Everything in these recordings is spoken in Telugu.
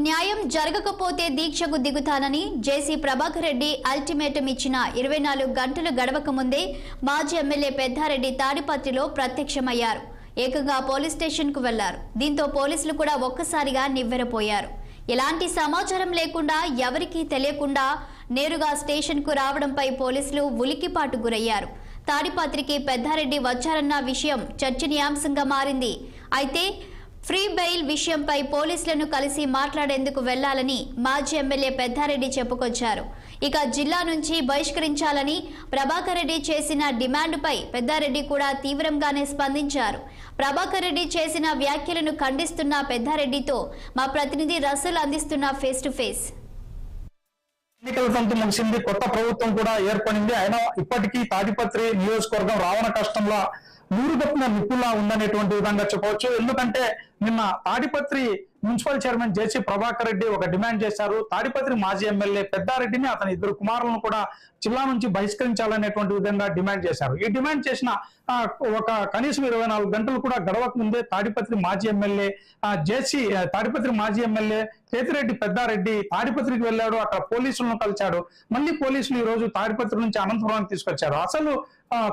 న్యాయం జరగకపోతే దీక్షకు దిగుతానని జేసీ ప్రభాకర్ రెడ్డి అల్టిమేటం ఇచ్చిన 24 గంటలు గడవక ముందే మాజీ ఎమ్మెల్యే పెద్దారెడ్డి తాడిపత్రిలో ప్రత్యక్షమయ్యారు. ఏకంగా పోలీస్ స్టేషన్కు వెళ్లారు. దీంతో పోలీసులు కూడా ఒక్కసారిగా నివ్వెరపోయారు. ఎలాంటి సమాచారం లేకుండా ఎవరికీ తెలియకుండా నేరుగా స్టేషన్కు రావడంపై పోలీసులు ఉలికిపాటు గురయ్యారు. తాడిపత్రికి పెద్దారెడ్డి వచ్చారన్న విషయం చర్చనీయాంశంగా మారింది. అయితే ఫ్రీ బెయిల్ విషయంపై పోలీసులను కలిసి మాట్లాడేందుకు వెళ్లాలని మాజీ ఎమ్మెల్యే పెద్దారెడ్డి చెప్పుకొచ్చారు. ఇక జిల్లా నుంచి బహిష్కరించాలని ప్రభాకర్ రెడ్డి చేసిన డిమాండ్పై పెద్దారెడ్డి కూడా తీవ్రంగానే స్పందించారు. ప్రభాకర్ రెడ్డి చేసిన వ్యాఖ్యలను ఖండిస్తున్న పెద్దారెడ్డితో మా ప్రతినిధి రసూల్ అందిస్తున్న ఫేస్ టు ఫేస్. ఎన్నికల తంతు ముగిసింది, కొత్త ప్రభుత్వం కూడా ఏర్పడింది. అయినా ఇప్పటికీ తాడిపత్రి నియోజకవర్గం రావణ కష్టంలో నూరుగొట్టిన నిప్పులా ఉందనేటువంటి విధంగా చెప్పవచ్చు. ఎందుకంటే నిన్న తాడిపత్రి మున్సిపల్ చైర్మన్ జేసీ ప్రభాకర్ రెడ్డి ఒక డిమాండ్ చేశారు. తాడిపత్రి మాజీ ఎమ్మెల్యే పెద్దారెడ్డిని అతని 2 కుమారులను కూడా జిల్లా నుంచి బహిష్కరించాలనేటువంటి విధంగా డిమాండ్ చేశారు. ఈ డిమాండ్ చేసిన ఒక కనీసం 24 గంటలు కూడా గడవక ముందే తాడిపత్రి మాజీ ఎమ్మెల్యే తాడిపత్రి మాజీ ఎమ్మెల్యే కేతిరెడ్డి పెద్దారెడ్డి తాడిపత్రికి వెళ్ళాడు. అక్కడ పోలీసులను కలిశాడు. మళ్ళీ పోలీసులు ఈ రోజు తాడిపత్రి నుంచి అనంతపురానికి తీసుకొచ్చారు. అసలు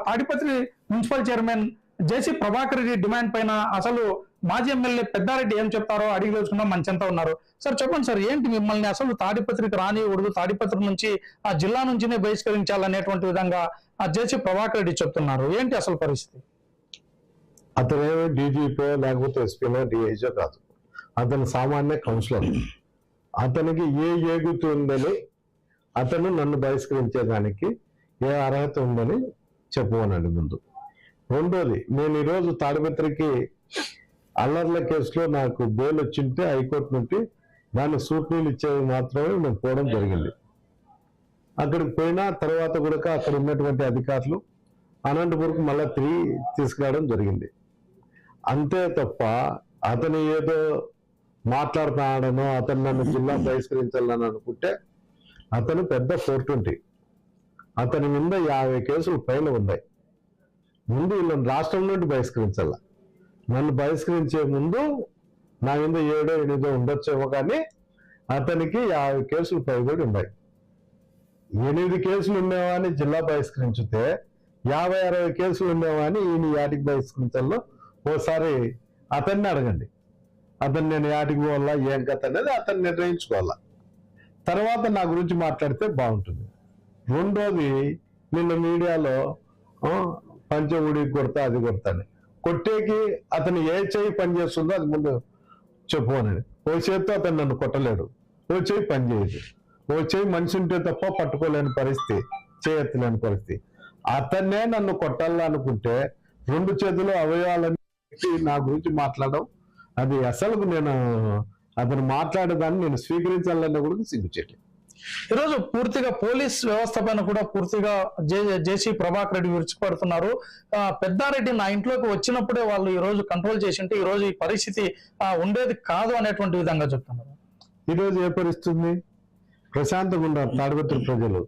తాడిపత్రి మున్సిపల్ చైర్మన్ జేసీ ప్రభాకర్ రెడ్డి డిమాండ్ పైన అసలు మాజీ ఎమ్మెల్యే పెద్దారెడ్డి ఏం చెప్తారో అడిగి తెలుసుకున్నాం. మంచెంతా ఉన్నారు. సార్ చెప్పండి సార్, ఏంటి మిమ్మల్ని అసలు తాడిపత్రికి రానివ్వకూడదు, తాడిపత్రి నుంచి ఆ జిల్లా నుంచినే బహిష్కరించాలనేటువంటి విధంగా జేసీ ప్రభాకర్ రెడ్డి చెప్తున్నారు. ఏంటి అసలు పరిస్థితి? అతనేమో డీజీపీ లేకపోతే ఎస్పీనో డిఐజో కాదు, అతను సామాన్య కౌన్సిలర్. అతనికి ఏ యోగ్యత ఉందని అతను నన్ను బహిష్కరించేదానికి ఏ అర్హత ఉందని చెప్పమనండి ముందు. రెండోది, నేను ఈరోజు తాడిపత్రికి అల్లర్ల కేసులో నాకు బెయిల్ వచ్చింటే హైకోర్టు నుండి దాన్ని సూచనలు ఇచ్చేది మాత్రమే నేను పోవడం జరిగింది. అక్కడికి పోయిన తర్వాత కూడా అక్కడ ఉన్నటువంటి అధికారులు అనంతపురంకు మళ్ళీ తిరిగి తీసుకురావడం జరిగింది. అంతే తప్ప అతను ఏదో మాట్లాడుతున్నాడనో అతను నన్ను జిల్లా బహిష్కరించాలని అనుకుంటే అతను పెద్ద 420. అతని మీద 50 కేసులు పైన ఉన్నాయి. ముందు వీళ్ళని రాష్ట్రం నుండి బహిష్కరించాల. నన్ను బహిష్కరించే ముందు నా మీద 7, 8 ఉండొచ్చేమో, కానీ అతనికి 50 కేసులు పైబడి ఉన్నాయి. 8 కేసులు ఉండేవాని జిల్లా బహిష్కరించితే 50, 60 కేసులు ఉండేవాని ఈయన యాటికి బహిష్కరించాలో ఓసారి అతన్ని అడగండి. అతను నేను యాటికి పోవాలా ఏం కథ అనేది అతను నిర్ణయించుకోవాలా. తర్వాత నా గురించి మాట్లాడితే బాగుంటుంది. రెండోది, నిన్న మీడియాలో పంచగుడి కొడతా అది కొడతాను కొట్టేకి అతను ఏ చేయి పని చేస్తుందో అది ముందు చెప్పుకోనండి. ఓ చేతితో అతను నన్ను కొట్టలేడు, ఓ చేయి పని చేయదు. ఓ చేయి మనిషి ఉంటే తప్ప పట్టుకోలేని పరిస్థితి, చేయెత్తలేని పరిస్థితి. అతన్నే నన్ను కొట్టాలనుకుంటే 2 చేతులు అవయవాలని నా గురించి మాట్లాడడం, అది అసలు నేను అతను మాట్లాడేదాన్ని నేను స్వీకరించాలన్న కూడా సిగ్గుచేయట్లేదు. ఈరోజు పూర్తిగా పోలీస్ వ్యవస్థ పైన కూడా పూర్తిగా జేసీ ప్రభాకర్ రెడ్డి విరుచుపడుతున్నారు. పెద్దారెడ్డి నా ఇంట్లోకి వచ్చినప్పుడే వాళ్ళు ఈ రోజు కంట్రోల్ చేసి ఉంటే ఈ రోజు ఈ పరిస్థితి ఉండేది కాదు అనేటువంటి విధంగా చెప్తున్నారు. ఈరోజు ఏ పరిస్థితి? ప్రశాంతంగా ఉన్నారు తాడిపత్రి ప్రజలు.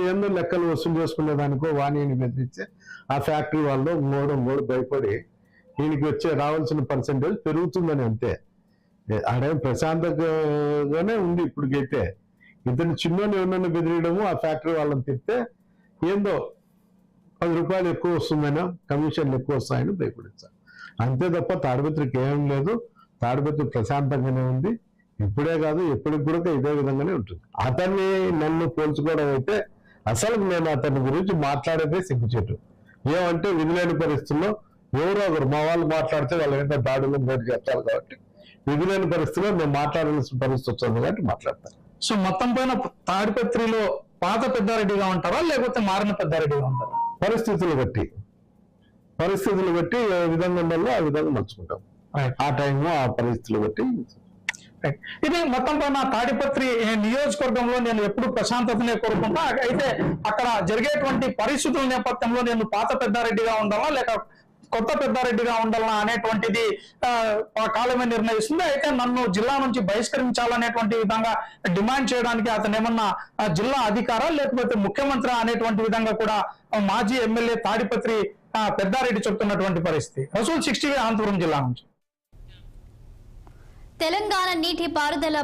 7 లెక్కలు వసూలు చేసుకునేదానికో వాణిని బెదిరించే ఆ ఫ్యాక్టరీ వాళ్ళు మూడు భయపడి ఈయనకి వచ్చే రావాల్సిన పర్సెంటేజ్ పెరుగుతుందని. అంతే, ఆడే ప్రశాంతంగానే ఉంది ఇప్పటికైతే. ఇతను చిన్నోని ఏమన్నా బెదిరియడము, ఆ ఫ్యాక్టరీ వాళ్ళని తిప్పితే ఏందో 10 రూపాయలు ఎక్కువ వస్తుందనో కమిషన్లు ఎక్కువ వస్తాయని భయపడించారు. అంతే తప్ప తాడిపత్రికి ఏం లేదు. తాడిపత్రి ప్రశాంతంగానే ఉంది. ఇప్పుడే కాదు, ఎప్పటికి కూడా ఇదే విధంగానే ఉంటుంది. అతన్ని నన్ను పోల్చుకోవడం అయితే అసలు నేను అతని గురించి మాట్లాడేదే సిగ్గుచేటు. ఏమంటే విధులేని పరిస్థితుల్లో ఎవరో ఒకరు మా వాళ్ళు మాట్లాడితే వాళ్ళ మీద దాడులు మీరు చెప్తారు కాబట్టి విధులేని పరిస్థితుల్లో నేను మాట్లాడాల్సిన పరిస్థితి వస్తుంది కాబట్టి మాట్లాడతాను. సో మొత్తం పైన తాడిపత్రిలో పాత పెద్దారెడ్డిగా ఉంటారా లేకపోతే మారిన పెద్దారెడ్డిగా ఉంటారా? పరిస్థితులు బట్టి ఏ విధంగా ఉండాలో ఆ విధంగా నడుచుకుంటాం. ఆ టైంలో ఆ పరిస్థితులు బట్టి. ఇది మొత్తం పైన తాడిపత్రి నియోజకవర్గంలో నేను ఎప్పుడు ప్రశాంతతనే కోరుకుంటా. అయితే అక్కడ జరిగేటువంటి పరిస్థితుల నేపథ్యంలో నేను పాత పెద్దారెడ్డిగా ఉండాలా లేక కొత్త పెద్దారెడ్డిగా ఉండాలన్నా అనేటువంటిది కాలమే నిర్ణయిస్తుంది. అయితే నన్ను జిల్లా నుంచి బహిష్కరించాలనేటువంటి విధంగా డిమాండ్ చేయడానికి అతను ఏమన్నా జిల్లా అధికారా లేకపోతే ముఖ్యమంత్రి అనేటువంటి విధంగా కూడా మాజీ ఎమ్మెల్యే తాడిపత్రి పెద్దారెడ్డి చెప్తున్నటువంటి పరిస్థితి. రసూల్ 60 అనంతపురం జిల్లా నుంచి. తెలంగాణ నీటి పారుదల